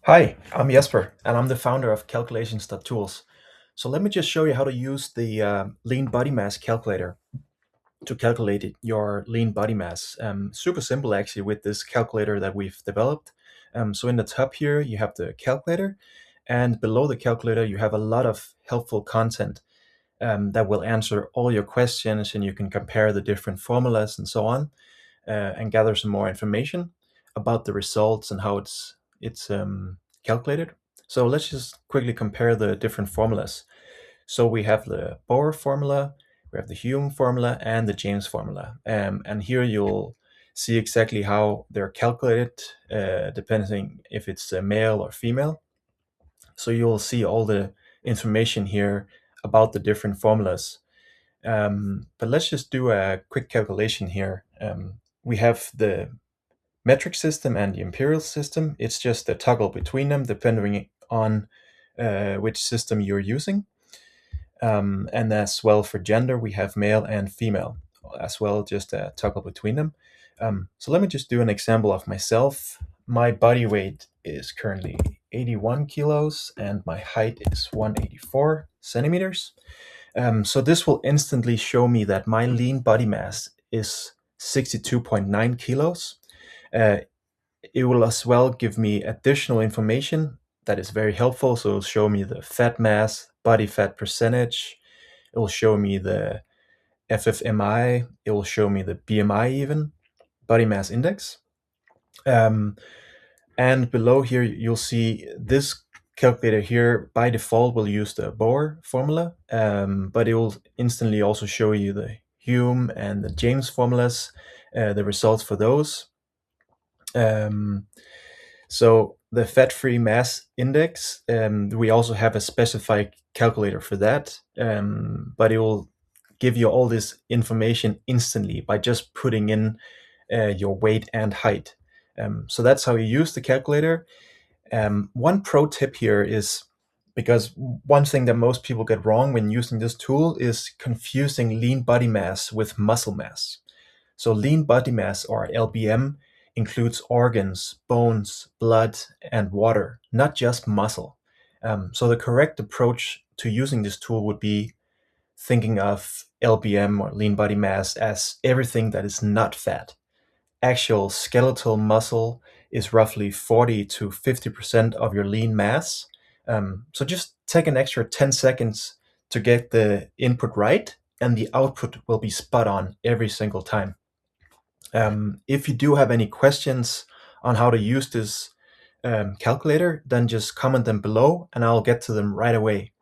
Hi, I'm Jesper, and I'm the founder of calculations.tools. So let me just show you how to use the lean body mass calculator to calculate your lean body mass. Super simple actually with this calculator that we've developed. So in the top here, you have the calculator, and below the calculator, you have a lot of helpful content that will answer all your questions, and you can compare the different formulas and so on, and gather some more information about the results and how it's calculated. So let's just quickly compare the different formulas. So we have the Boer formula, we have the Hume formula, and the James formula. And here you'll see exactly how they're calculated, depending if it's a male or female. So you'll see all the information here about the different formulas. But let's just do a quick calculation here. We have the metric system and the imperial system. It's just a toggle between them depending on which system you're using. And as well for gender, we have male and female as well, just a toggle between them. So let me just do an example of myself. My body weight is currently 81 kilos and my height is 184 centimeters. So this will instantly show me that my lean body mass is 62.9 kilos. Uh, it will as well give me additional information that is very helpful. So it'll show me the fat mass, body fat percentage. It will show me the FFMI. It will show me the BMI even, body mass index. Um, and below here, you'll see this calculator here by default will use the Boer formula, but it will instantly also show you the Hume and the James formulas, the results for those. Um, so the fat-free mass index, we also have a specified calculator for that, but it will give you all this information instantly by just putting in your weight and height. So that's how you use the calculator. One pro tip here is because one thing that most people get wrong when using this tool is confusing lean body mass with muscle mass. So lean body mass, or LBM, includes organs, bones, blood, and water, not just muscle. So the correct approach to using this tool would be thinking of LBM, or lean body mass, as everything that is not fat. Actual skeletal muscle is roughly 40 to 50% of your lean mass. So just take an extra 10 seconds to get the input right, and the output will be spot on every single time. If you do have any questions on how to use this calculator, then just comment them below and I'll get to them right away.